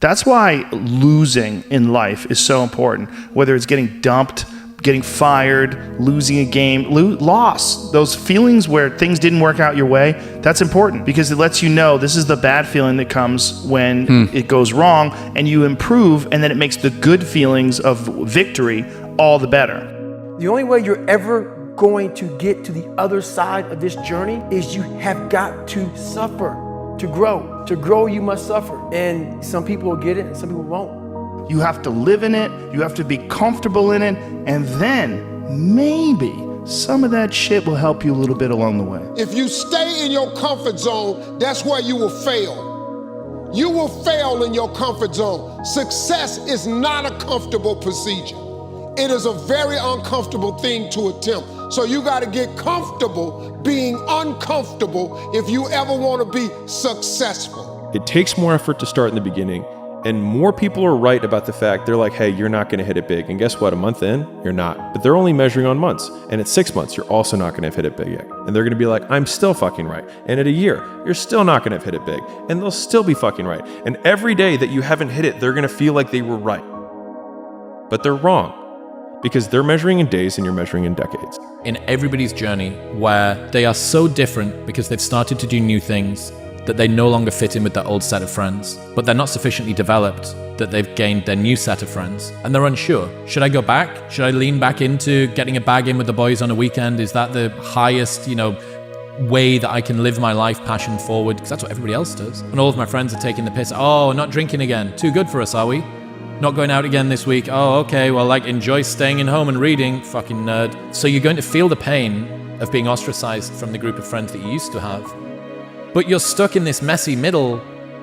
That's why losing in life is so important, whether it's getting dumped, getting fired, losing a game, loss, those feelings where things didn't work out your way, that's important because it lets you know this is the bad feeling that comes when it goes wrong, and you improve, and then it makes the good feelings of victory all the better. The only way you're ever going to get to the other side of this journey is you have got to suffer to grow. To grow, you must suffer. And some people will get it and some people won't. You have to live in it, you have to be comfortable in it, and then maybe some of that shit will help you a little bit along the way. If you stay in your comfort zone, that's where you will fail. You will fail in your comfort zone. Success is not a comfortable procedure. It is a very uncomfortable thing to attempt. So you gotta get comfortable being uncomfortable if you ever wanna be successful. It takes more effort to start in the beginning. And more people are right about the fact, they're like, hey, you're not gonna hit it big. And guess what, a month in, you're not. But they're only measuring on months. And at 6 months, you're also not gonna have hit it big yet. And they're gonna be like, I'm still fucking right. And at a year, you're still not gonna have hit it big. And they'll still be fucking right. And every day that you haven't hit it, they're gonna feel like they were right. But they're wrong. Because they're measuring in days and you're measuring in decades. In everybody's journey where they are so different because they've started to do new things, that they no longer fit in with their old set of friends, but they're not sufficiently developed that they've gained their new set of friends, and they're unsure. Should I go back? Should I lean back into getting a bag in with the boys on a weekend? Is that the highest, way that I can live my life passion forward? Because that's what everybody else does. And all of my friends are taking the piss. Oh, not drinking again. Too good for us, are we? Not going out again this week. Oh, okay, well, enjoy staying in home and reading. Fucking nerd. So you're going to feel the pain of being ostracized from the group of friends that you used to have. But you're stuck in this messy middle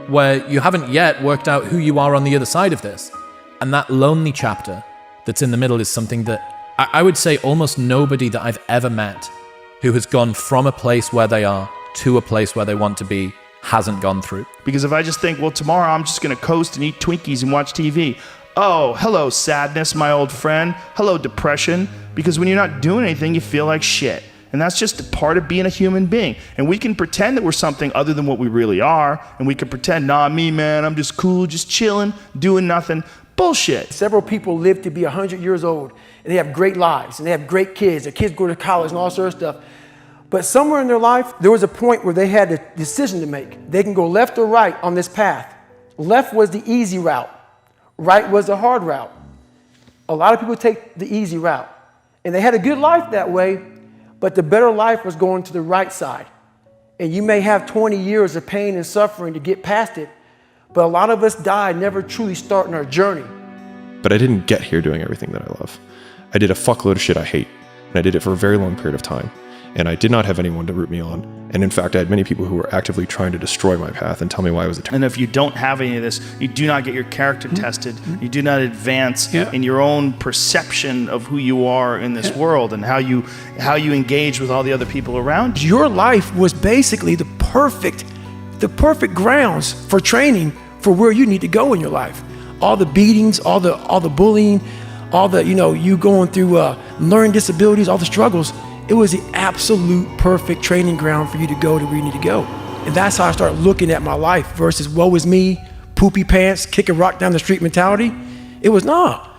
where you haven't yet worked out who you are on the other side of this. And that lonely chapter that's in the middle is something that I would say almost nobody that I've ever met who has gone from a place where they are to a place where they want to be hasn't gone through. Because if I just think, well, tomorrow I'm just gonna coast and eat Twinkies and watch TV. Oh, hello sadness, my old friend. Hello depression. Because when you're not doing anything, you feel like shit. And that's just a part of being a human being. And we can pretend that we're something other than what we really are. And we can pretend, nah, me, man, I'm just cool, just chilling, doing nothing. Bullshit. Several people live to be 100 years old, and they have great lives, and they have great kids. Their kids go to college and all sorts of stuff. But somewhere in their life, there was a point where they had a decision to make. They can go left or right on this path. Left was the easy route. Right was the hard route. A lot of people take the easy route. And they had a good life that way, but the better life was going to the right side. And you may have 20 years of pain and suffering to get past it, but a lot of us die never truly starting our journey. But I didn't get here doing everything that I love. I did a fuckload of shit I hate, and I did it for a very long period of time. And I did not have anyone to root me on. And in fact, I had many people who were actively trying to destroy my path and tell me why I was a terrible. And if you don't have any of this, you do not get your character tested. You do not advance in your own perception of who you are in this world and how you engage with all the other people around you. Your life was basically the perfect grounds for training for where you need to go in your life. All the beatings, all the bullying, all the, you going through learning disabilities, all the struggles. It was the absolute perfect training ground for you to go to where you need to go. And that's how I started looking at my life versus woe is me, poopy pants, kick a rock down the street mentality. It was nah.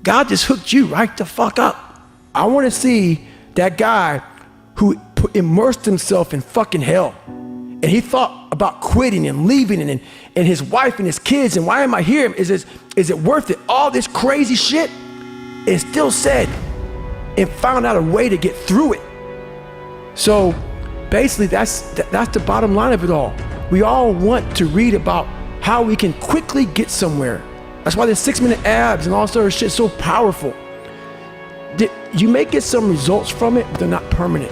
God just hooked you right the fuck up. I want to see that guy who immersed himself in fucking hell. And he thought about quitting and leaving and his wife and his kids. And why am I here? Is it worth it? All this crazy shit. And still said, and found out a way to get through it. So basically that's the bottom line of it all. We all want to read about how we can quickly get somewhere. That's why the 6-minute abs and all sort of shit is so powerful. You may get some results from it, but they're not permanent.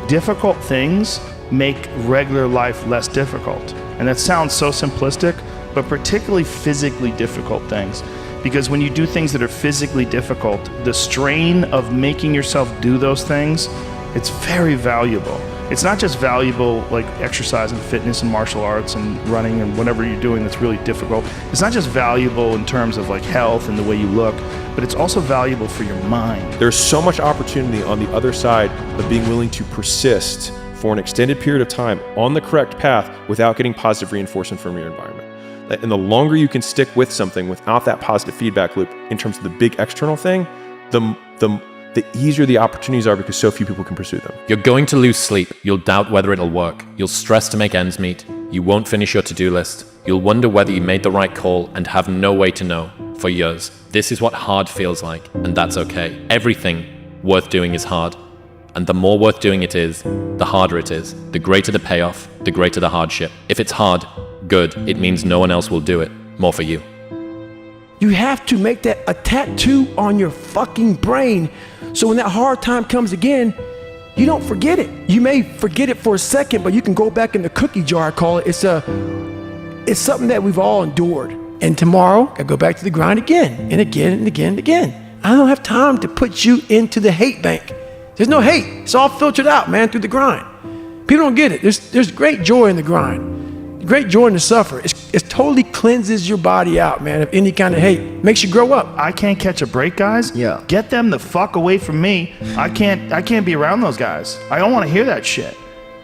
Difficult things make regular life less difficult. And that sounds so simplistic, but particularly physically difficult things. Because when you do things that are physically difficult, the strain of making yourself do those things, it's very valuable. It's not just valuable like exercise and fitness and martial arts and running and whatever you're doing that's really difficult. It's not just valuable in terms of like health and the way you look, but it's also valuable for your mind. There's so much opportunity on the other side of being willing to persist for an extended period of time on the correct path without getting positive reinforcement from your environment. And the longer you can stick with something without that positive feedback loop in terms of the big external thing, the easier the opportunities are because so few people can pursue them. You're going to lose sleep. You'll doubt whether it'll work. You'll stress to make ends meet. You won't finish your to-do list. You'll wonder whether you made the right call and have no way to know for years. This is what hard feels like, and that's okay. Everything worth doing is hard. And the more worth doing it is, the harder it is. The greater the payoff, the greater the hardship. If it's hard, good. It means no one else will do it. More for you. You have to make that a tattoo on your fucking brain, so when that hard time comes again, you don't forget it. You may forget it for a second, but you can go back in the cookie jar, I call it. It's something that we've all endured. And tomorrow, I go back to the grind again and again and again and again. I don't have time to put you into the hate bank. There's no hate. It's all filtered out, man, through the grind. People don't get it. There's great joy in the grind. Great joy in the suffer. It totally cleanses your body out, man, of any kind of hate. Makes you grow up. I can't catch a break, guys. Yeah. Get them the fuck away from me. I can't be around those guys. I don't want to hear that shit.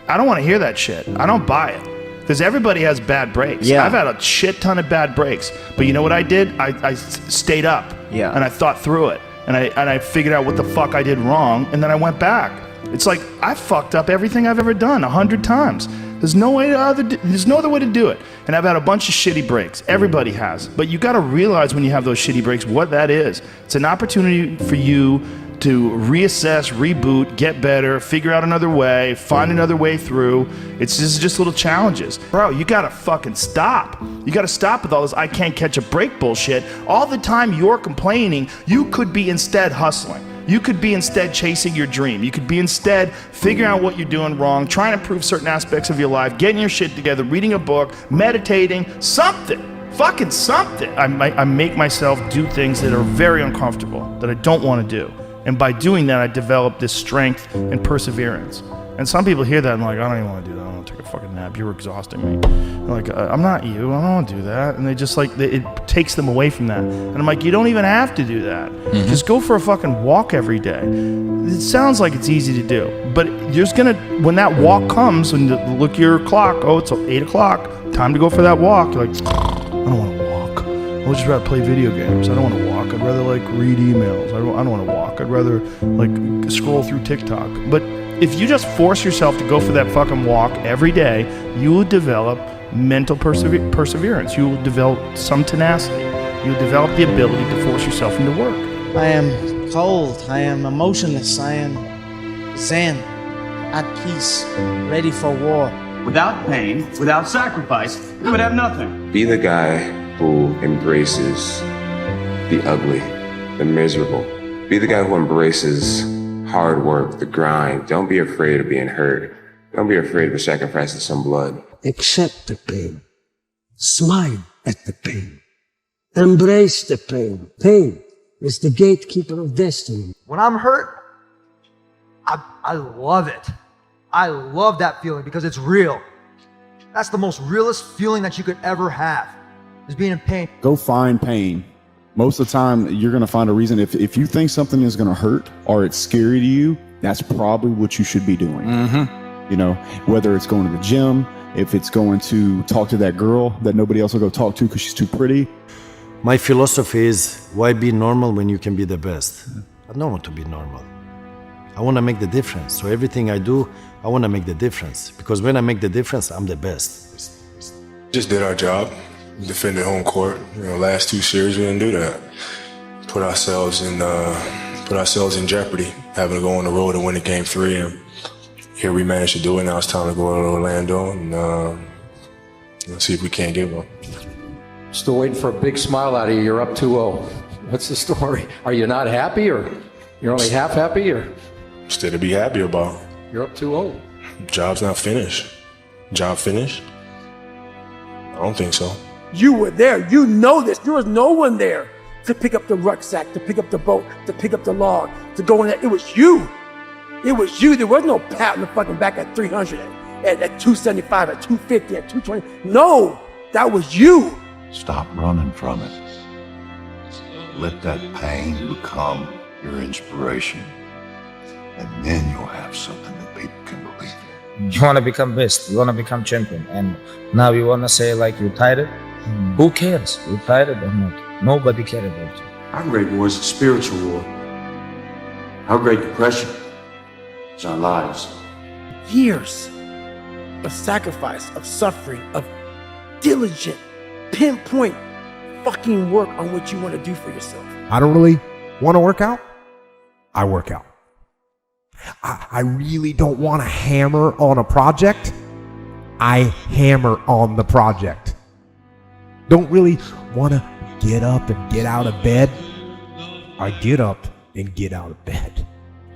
I don't want to hear that shit. I don't buy it. Because everybody has bad breaks. Yeah. I've had a shit ton of bad breaks. But you know what I did? I stayed up. Yeah. And I thought through it. And I figured out what the fuck I did wrong. And then I went back. It's like I fucked up everything I've ever done 100 times. There's no other way to do it. And I've had a bunch of shitty breaks. Everybody has. But you got to realize when you have those shitty breaks what that is. It's an opportunity for you to reassess, reboot, get better, figure out another way, find another way through. It's just little challenges. Bro, you gotta fucking stop. You gotta stop with all this I can't catch a break bullshit. All the time you're complaining, you could be instead hustling. You could be instead chasing your dream. You could be instead figuring out what you're doing wrong, trying to improve certain aspects of your life, getting your shit together, reading a book, meditating, something. Fucking something. I make myself do things that are very uncomfortable, that I don't want to do. And by doing that, I develop this strength and perseverance. And some people hear that and like, I don't even want to do that. I don't want to take a fucking nap. You're exhausting me. They're like, I'm not you. I don't want to do that. And they just like, it takes them away from that. And I'm like, you don't even have to do that. Mm-hmm. Just go for a fucking walk every day. It sounds like it's easy to do. But there's going to, when that walk comes, when you look at your clock, oh, it's 8 o'clock, time to go for that walk. You're like, I don't want to walk. I'd just rather play video games. I don't want to walk. I'd rather like read emails. I don't want to walk. I'd rather like scroll through TikTok. But if you just force yourself to go for that fucking walk every day, you will develop mental perseverance. You will develop some tenacity. You'll develop the ability to force yourself into work. I am cold. I am emotionless. I am zen, at peace, ready for war. Without pain, without sacrifice, we would have nothing. Be the guy who embraces the ugly, the miserable. Be the guy who embraces hard work, the grind. Don't be afraid of being hurt. Don't be afraid of sacrificing some blood. Accept the pain. Smile at the pain. Embrace the pain. Pain is the gatekeeper of destiny. When I'm hurt, I love it. I love that feeling because it's real. That's the most realest feeling that you could ever have, is being in pain. Go find pain. Most of the time, you're going to find a reason. If you think something is going to hurt or it's scary to you, that's probably what you should be doing. Mm-hmm. You know, whether it's going to the gym, if it's going to talk to that girl that nobody else will go talk to because she's too pretty. My philosophy is, why be normal when you can be the best? I don't want to be normal. I want to make the difference. So everything I do, I want to make the difference. Because when I make the difference, I'm the best. Just did our job. Defended home court. Last 2 series we didn't do that. Put ourselves in jeopardy, having to go on the road and win a game 3. And here we managed to do it. Now it's time to go to Orlando and see if we can't get one. Still waiting for a big smile out of you. You're up 2-0. What's the story? Are you not happy, or you're only half happy, or? Still to be happy about. You're up 2-0. Job's not finished. Job finished? I don't think so. You were there. You know this. There was no one there to pick up the rucksack, to pick up the boat, to pick up the log, to go in there. It was you. It was you. There was no pat on the fucking back at 300, at 275, at 250, at 220. No, that was you. Stop running from it. Let that pain become your inspiration. And then you'll have something that people can believe in. You want to become best. You want to become champion. And now you want to say like you tired. Who cares? You tired or not? Nobody cares about you. Our great war is a spiritual war. Our great depression is our lives. Years of sacrifice, of suffering, of diligent, pinpoint fucking work on what you want to do for yourself. I don't really want to work out. I work out. I really don't want to hammer on a project. I hammer on the project. Don't really want to get up and get out of bed. I get up and get out of bed.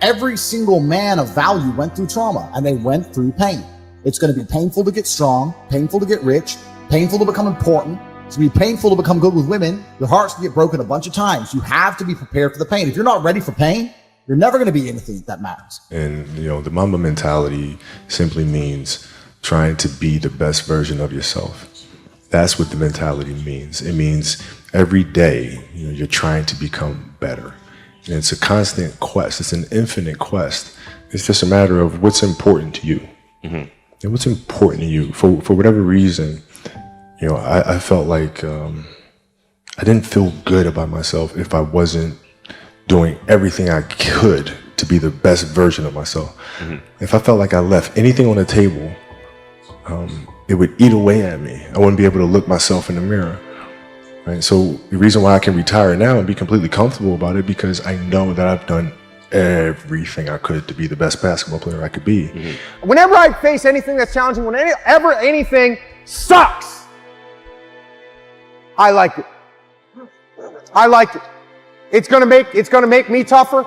Every single man of value went through trauma, and they went through pain. It's going to be painful to get strong, painful to get rich, painful to become important. It's going to be painful to become good with women. Your heart's going to get broken a bunch of times. You have to be prepared for the pain. If you're not ready for pain, you're never going to be anything that matters. And, the Mamba mentality simply means trying to be the best version of yourself. That's what the mentality means. It means every day, you're trying to become better. And it's a constant quest. It's an infinite quest. It's just a matter of what's important to you. Mm-hmm. And what's important to you. For whatever reason, I felt like I didn't feel good about myself if I wasn't doing everything I could to be the best version of myself. Mm-hmm. If I felt like I left anything on the table, it would eat away at me. I wouldn't be able to look myself in the mirror. Right? So the reason why I can retire now and be completely comfortable about it, because I know that I've done everything I could to be the best basketball player I could be. Mm-hmm. Whenever I face anything that's challenging, whenever anything sucks, I like it. I like it. It's gonna make me tougher.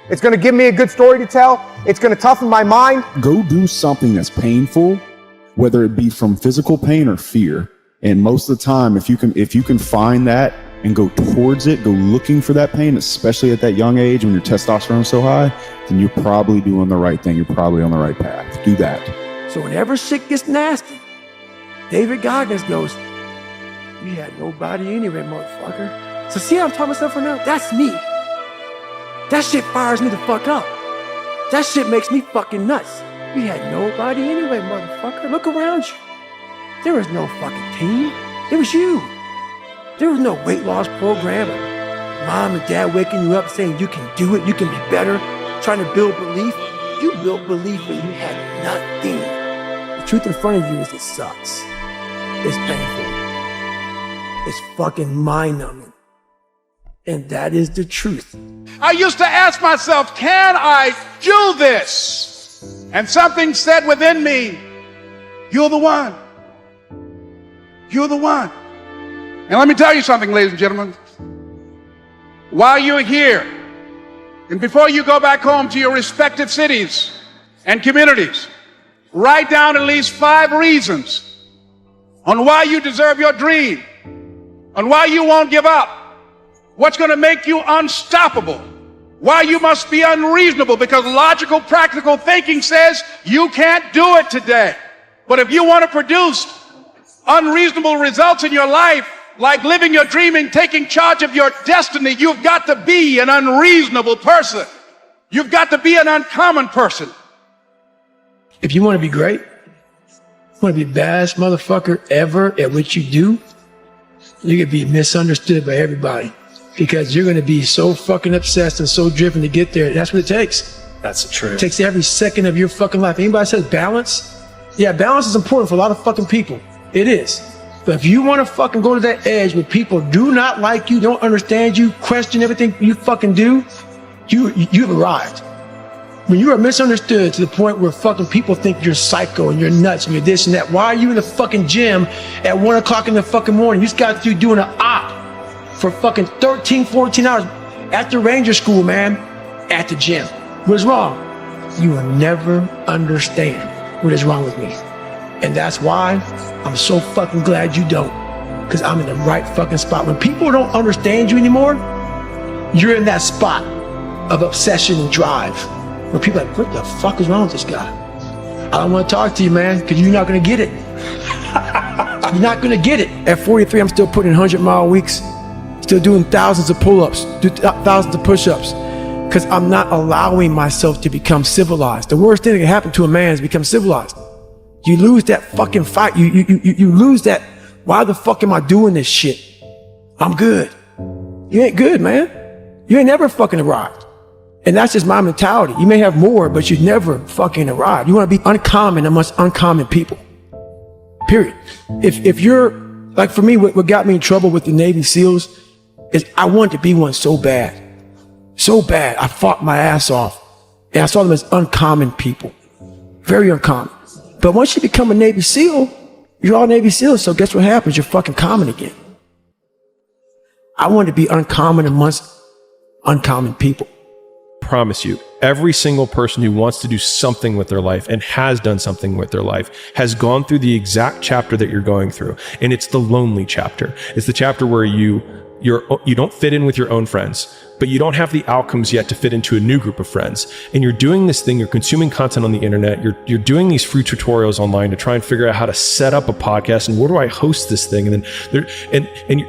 It's gonna give me a good story to tell. It's gonna toughen my mind. Go do something that's painful, whether it be from physical pain or fear. And most of the time, if you can find that and go towards it, go looking for that pain, especially at that young age when your testosterone's so high, then you're probably doing the right thing. You're probably on the right path. Do that. So whenever shit gets nasty, David Goggins goes, "You had nobody anyway, motherfucker." So see how I'm talking myself right now? That's me. That shit fires me the fuck up. That shit makes me fucking nuts. You had nobody anyway, motherfucker. Look around you. There was no fucking team. It was you. There was no weight loss program. Mom and dad waking you up saying you can do it, you can be better, trying to build belief. You built belief when you had nothing. The truth in front of you is it sucks. It's painful. It's fucking mind-numbing. And that is the truth. I used to ask myself, can I do this? And something said within me, you're the one. You're the one. And let me tell you something, ladies and gentlemen. While you're here, and before you go back home to your respective cities and communities, write down at least 5 reasons on why you deserve your dream, on why you won't give up, what's going to make you unstoppable, why you must be unreasonable, because logical, practical thinking says you can't do it today. But if you want to produce unreasonable results in your life, like living your dream and taking charge of your destiny, you've got to be an unreasonable person. You've got to be an uncommon person. If you want to be great, you want to be the baddest motherfucker ever at what you do, you're going to be misunderstood by everybody. Because you're going to be so fucking obsessed and so driven to get there. That's what it takes. That's the truth. It takes every second of your fucking life. Anybody says balance? Yeah, balance is important for a lot of fucking people. It is. But if you want to fucking go to that edge where people do not like you, don't understand you, question everything you fucking do, you've arrived. When you are misunderstood to the point where fucking people think you're psycho and you're nuts and you're this and that, why are you in the fucking gym at 1 o'clock in the fucking morning? You just got through doing an op for fucking 13, 14 hours at the Ranger School, man, at the gym. What's wrong? You will never understand what is wrong with me. And that's why I'm so fucking glad you don't, because I'm in the right fucking spot. When people don't understand you anymore, you're in that spot of obsession and drive, where people are like, what the fuck is wrong with this guy? I don't want to talk to you, man, because you're not going to get it. You're not going to get it. At 43, I'm still putting in 100-mile weeks. Still doing thousands of pull-ups, thousands of push-ups, because I'm not allowing myself to become civilized. The worst thing that can happen to a man is become civilized. You lose that fucking fight. You lose that why the fuck am I doing this shit? I'm good. You ain't good, man. You ain't never fucking arrived. And that's just my mentality. You may have more, but you never fucking arrived. You want to be uncommon amongst uncommon people. Period. If you're, like for me, what got me in trouble with the Navy SEALs is I wanted to be one so bad. So bad. I fought my ass off. And I saw them as uncommon people. Very uncommon. But once you become a Navy SEAL, you're all Navy SEALs, so guess what happens? You're fucking common again. I wanted to be uncommon amongst uncommon people. Promise you, every single person who wants to do something with their life and has done something with their life has gone through the exact chapter that you're going through. And it's the lonely chapter. It's the chapter where you don't fit in with your own friends, but you don't have the outcomes yet to fit into a new group of friends. And you're doing this thing, you're consuming content on the internet, you're doing these free tutorials online to try and figure out how to set up a podcast and where do I host this thing? And then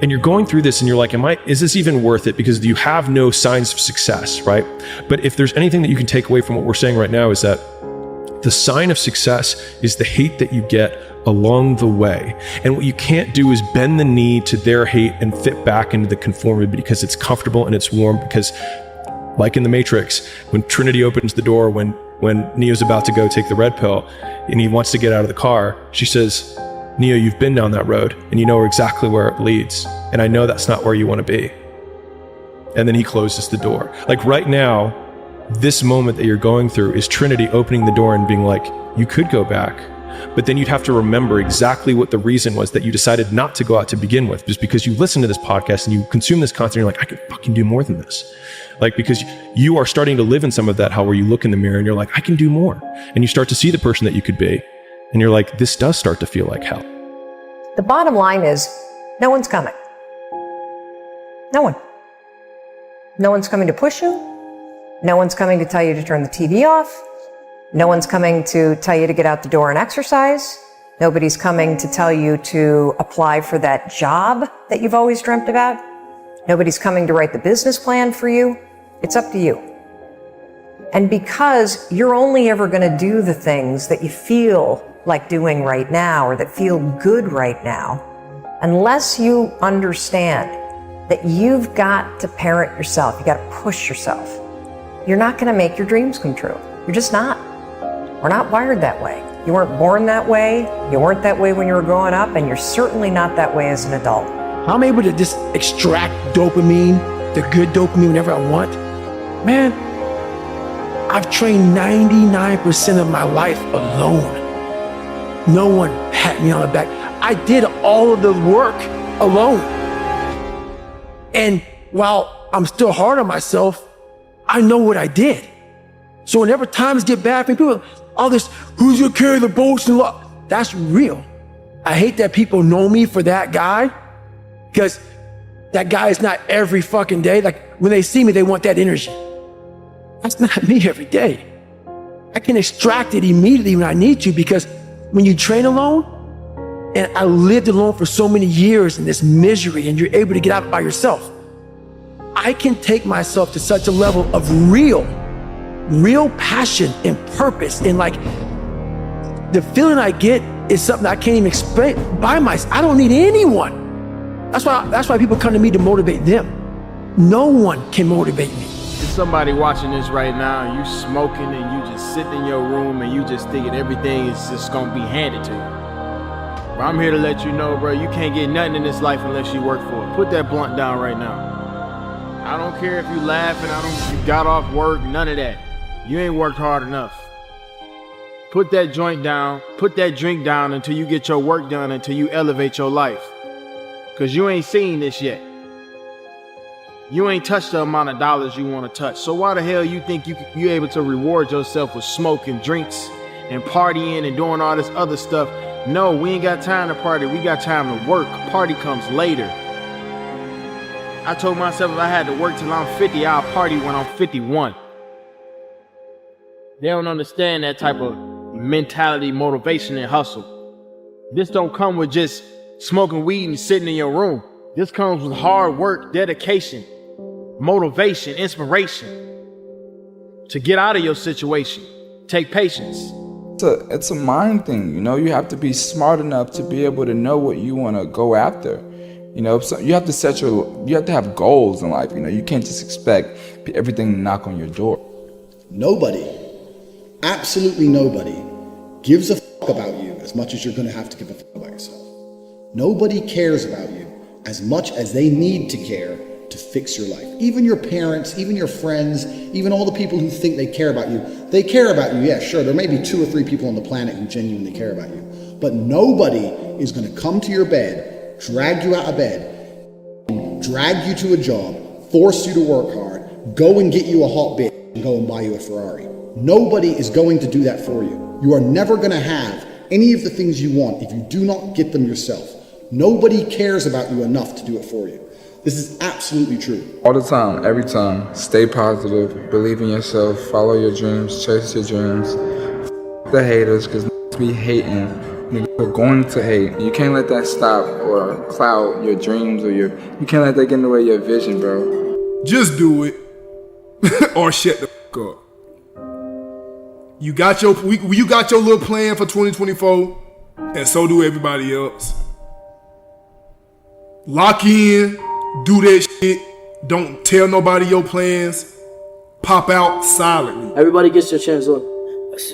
and you're going through this and you're like, is this even worth it? Because you have no signs of success, right? But if there's anything that you can take away from what we're saying right now is that the sign of success is the hate that you get along the way. And what you can't do is bend the knee to their hate and fit back into the conformity because it's comfortable and it's warm. Because like in the Matrix, when Trinity opens the door, when Neo's about to go take the red pill and he wants to get out of the car, she says, Neo, you've been down that road and you know exactly where it leads. And I know that's not where you want to be. And then he closes the door. Like right now, this moment that you're going through is Trinity opening the door and being like, you could go back. But then you'd have to remember exactly what the reason was that you decided not to go out to begin with, just because you listen to this podcast and you consume this content, you're like, I could fucking do more than this. Like, because you are starting to live in some of that, how where you look in the mirror and you're like, I can do more. And you start to see the person that you could be. And you're like, this does start to feel like hell. The bottom line is, no one's coming. No one. No one's coming to push you. No one's coming to tell you to turn the TV off. No one's coming to tell you to get out the door and exercise. Nobody's coming to tell you to apply for that job that you've always dreamt about. Nobody's coming to write the business plan for you. It's up to you. And because you're only ever going to do the things that you feel like doing right now or that feel good right now, unless you understand that you've got to parent yourself, you got to push yourself, you're not going to make your dreams come true. You're just not. We're not wired that way. You weren't born that way. You weren't that way when you were growing up, and you're certainly not that way as an adult. I'm able to just extract dopamine, the good dopamine, whenever I want. Man, I've trained 99% of my life alone. No one pat me on the back. I did all of the work alone. And while I'm still hard on myself, I know what I did. So whenever times get bad for me, people, all this, who's gonna carry the boats and love? That's real. I hate that people know me for that guy, because that guy is not every fucking day. Like when they see me, they want that energy. That's not me every day. I can extract it immediately when I need to, because when you train alone, and I lived alone for so many years in this misery, and you're able to get out by yourself, I can take myself to such a level of real passion and purpose. And like the feeling I get is something I can't even explain by myself. I don't need anyone. That's why people come to me to motivate them. No one can motivate me. There's somebody watching this right now, and you smoking and you just sitting in your room and you just thinking everything is just gonna be handed to you. But I'm here to let you know, bro, you can't get nothing in this life unless you work for it. Put that blunt down right now. I don't care if you laughing, you got off work, none of that. You ain't worked hard enough. Put that joint down, put that drink down until you get your work done, until you elevate your life. Cause you ain't seen this yet. You ain't touched the amount of dollars you want to touch. So why the hell you think you able to reward yourself with smoking, drinks, and partying and doing all this other stuff? No, we ain't got time to party. We got time to work. Party comes later. I told myself if I had to work till I'm 50, I'll party when I'm 51. They don't understand that type of mentality, motivation, and hustle. This don't come with just smoking weed and sitting in your room. This comes with hard work, dedication, motivation, inspiration to get out of your situation. Take patience. it's a mind thing, you know. You have to be smart enough to be able to know what you want to go after. You know, so you have to have goals in life. You know, you can't just expect everything to knock on your door. Nobody, absolutely nobody, gives a fuck about you as much as you're going to have to give a fuck about yourself. Nobody cares about you as much as they need to care to fix your life. Even your parents, even your friends, even all the people who think they care about you, they care about you. Yeah, sure, there may be 2 or 3 people on the planet who genuinely care about you, but nobody is going to come to your bed, drag you out of bed, drag you to a job, force you to work hard, go and get you a hot bitch, and go and buy you a Ferrari. Nobody is going to do that for you. You are never going to have any of the things you want if you do not get them yourself. Nobody cares about you enough to do it for you. This is absolutely true. All the time, every time, stay positive, believe in yourself, follow your dreams, chase your dreams. The haters, because be hating. They're going to hate. You can't let that stop or cloud your dreams or you can't let that get in the way of your vision, bro. Just do it or shut the fuck up. You got your little plan for 2024, and so do everybody else. Lock in, do that shit. Don't tell nobody your plans. Pop out silently. Everybody gets their chance. Look,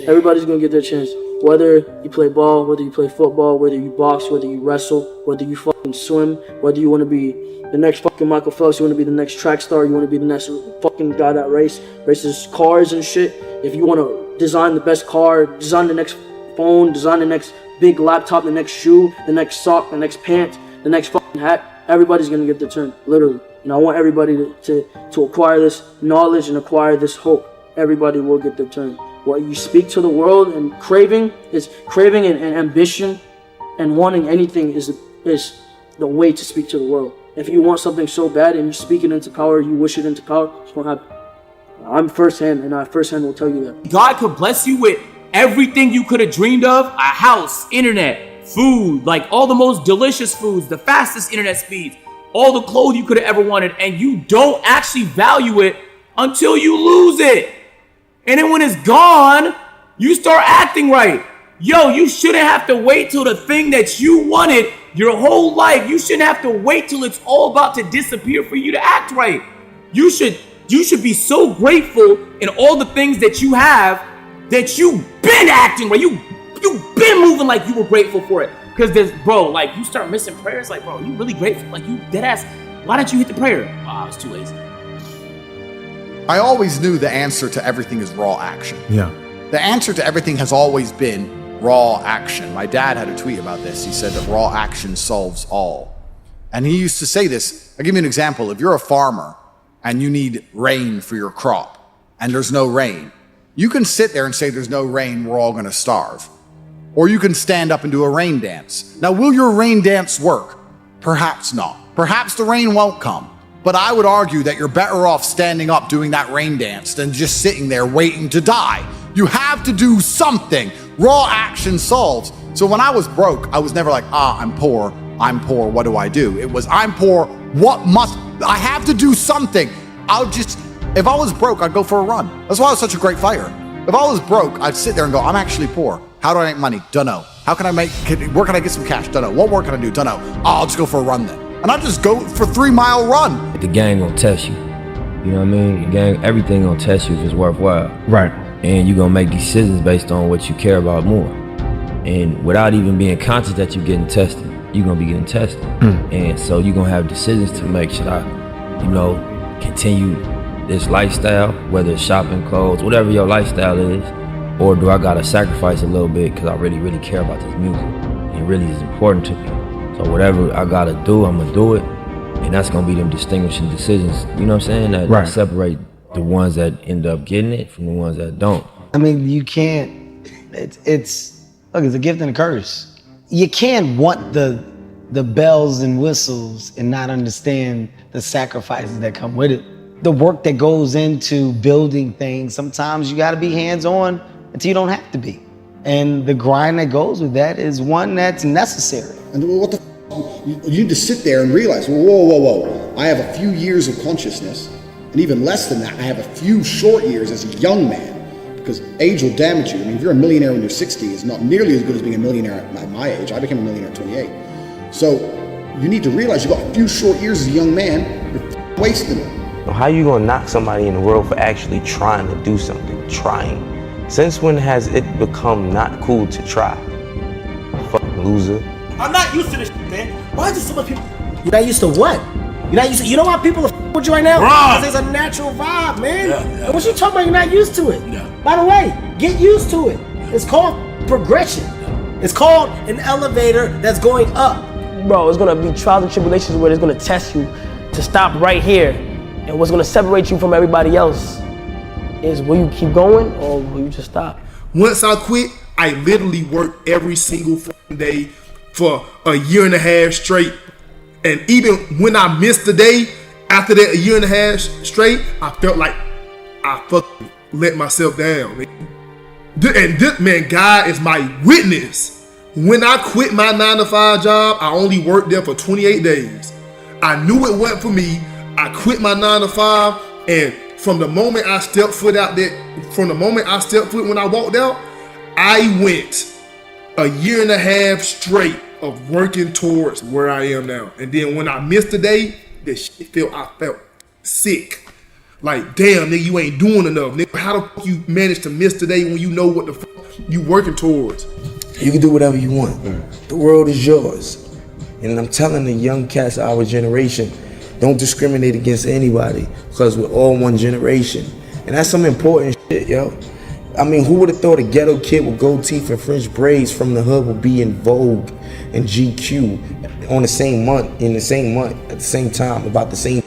everybody's gonna get their chance. Whether you play ball, whether you play football, whether you box, whether you wrestle, whether you fucking swim, whether you want to be the next fucking Michael Phelps, you want to be the next track star, you want to be the next fucking guy that races cars and shit. If you want to design the best car, design the next phone, design the next big laptop, the next shoe, the next sock, the next pant, the next fucking hat, everybody's gonna get their turn, literally. And I want everybody to acquire this knowledge and acquire this hope. Everybody will get their turn. What you speak to the world and craving and ambition and wanting anything is the way to speak to the world. If you want something so bad and you speak it into power, you wish it into power, it's gonna happen. I'm firsthand, and I firsthand will tell you that. God could bless you with everything you could have dreamed of: a house, internet, food, like all the most delicious foods, the fastest internet speeds, all the clothes you could have ever wanted, and you don't actually value it until you lose it. And then when it's gone, you start acting right. Yo, you shouldn't have to wait till the thing that you wanted your whole life. You shouldn't have to wait till it's all about to disappear for you to act right. You should be so grateful in all the things that you have that you've been acting right. You've been moving like you were grateful for it. Because there's, bro, like you start missing prayers. Like, bro, you really grateful? Like you dead ass. Why didn't you hit the prayer? Oh, I was too lazy. I always knew the answer to everything is raw action. Yeah. The answer to everything has always been raw action. My dad had a tweet about this. He said that raw action solves all. And he used to say this. I'll give you an example. If you're a farmer and you need rain for your crop and there's no rain, you can sit there and say there's no rain, we're all gonna starve. Or you can stand up and do a rain dance. Now, will your rain dance work? Perhaps not. Perhaps the rain won't come. But I would argue that you're better off standing up doing that rain dance than just sitting there waiting to die. You have to do something. Raw action solves. So when I was broke, I was never like, I'm poor, what do I do? It was, I'm poor, I have to do something. If I was broke, I'd go for a run. That's why I was such a great fighter. If I was broke, I'd sit there and go, I'm actually poor. How do I make money? Dunno. Where can I get some cash? Dunno. What work can I do? Dunno. I'll just go for a run then. And I'll just go for a 3-mile run. The game gonna test you. You know what I mean? The game, everything gonna test you if it's worthwhile. Right. And you're gonna make decisions based on what you care about more. And without even being conscious that you're getting tested, you're gonna be getting tested. And so you're gonna have decisions to make. Should I, continue this lifestyle, whether it's shopping, clothes, whatever your lifestyle is, or do I gotta sacrifice a little bit because I really, really care about this music? It really is important to me. So whatever I gotta do, I'm gonna do it. And that's gonna be them distinguishing decisions, you know what I'm saying? That separate the ones that end up getting it from the ones that don't. I mean, you can't, it's a gift and a curse. You can't want the bells and whistles and not understand the sacrifices that come with it. The work that goes into building things, sometimes you gotta be hands-on until you don't have to be. And the grind that goes with that is one that's necessary. And what the you need to sit there and realize, whoa. I have a few years of consciousness, and even less than that, I have a few short years as a young man. because age will damage you. I mean, if you're a millionaire when you're 60, it's not nearly as good as being a millionaire at my age. I became a millionaire at 28. So you need to realize you've got a few short years as a young man, you're wasting it. How you gonna knock somebody in the world for actually trying to do something, trying? Since when has it become not cool to try? Fucking loser. I'm not used to this shit, man. Why is so much people? You're not used to what? You're not used to, you know why people are with you right now? Because there's a natural vibe, man. And what you talking about, you're not used to it. By the way, get used to it. It's called progression. It's called an elevator that's going up. Bro, it's gonna be trials and tribulations where it's gonna test you to stop right here. And what's gonna separate you from everybody else is will you keep going or will you just stop? Once I quit, I literally worked every single fucking day for a year and a half straight. And even when I missed the day, after that a year and a half straight, I felt like I fucking let myself down. Man. And this, man, God is my witness. When I quit my 9-to-5 job, I only worked there for 28 days. I knew it wasn't for me. I quit my 9-to-5, and from the moment I stepped foot out there, when I walked out, I went a year and a half straight of working towards where I am now. And then when I missed a day, I felt sick. Like, damn, nigga, you ain't doing enough. Nigga, how the fuck you manage to miss today when you know what the fuck you working towards? You can do whatever you want. The world is yours. And I'm telling the young cats of our generation, don't discriminate against anybody because we're all one generation. And that's some important shit, yo. I mean, who would have thought a ghetto kid with gold teeth and French braids from the hood would be in Vogue and GQ on the same month, at the same time, about the same.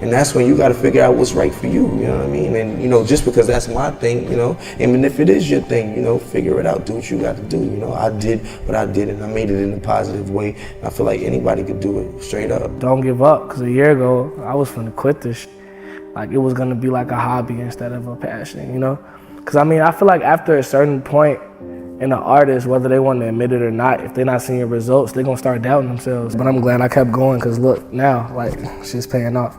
And that's when you got to figure out what's right for you, you know what I mean? And, you know, just because that's my thing, you know, and if it is your thing, you know, figure it out, do what you got to do, you know. I did what I did and I made it in a positive way. I feel like anybody could do it, straight up. Don't give up, because a year ago, I was finna quit this shit. Like, it was gonna be like a hobby instead of a passion, you know? Because, I mean, I feel like after a certain point in an artist, whether they want to admit it or not, if they're not seeing results, they're gonna start doubting themselves. But I'm glad I kept going, because look, now, like, shit's paying off.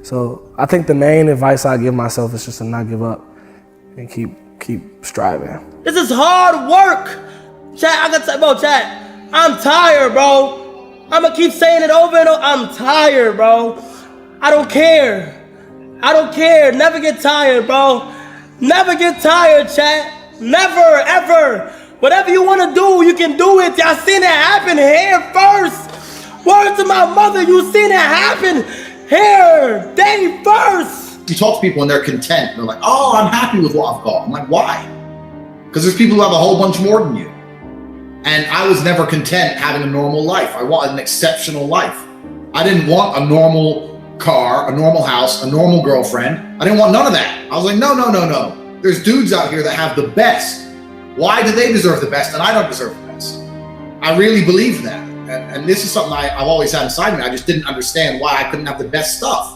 So I think the main advice I give myself is just to not give up and keep striving. This is hard work. Chat, I gotta tell about chat. I'm tired, bro. I'ma keep saying it over and over. I'm tired, bro. I don't care. I don't care. Never get tired, bro. Never get tired, chat. Never, ever. Whatever you wanna do, you can do it. Y'all seen it happen here first. Word to my mother, you seen it happen here, day first. You talk to people and they're content. They're like, oh, I'm happy with what I've got. I'm like, why? Because there's people who have a whole bunch more than you. And I was never content having a normal life. I wanted an exceptional life. I didn't want a normal car, a normal house, a normal girlfriend. I didn't want none of that. I was like, no. There's dudes out here that have the best. Why do they deserve the best and I don't deserve the best? I really believe that. And this is something I've always had inside me. I just didn't understand why I couldn't have the best stuff.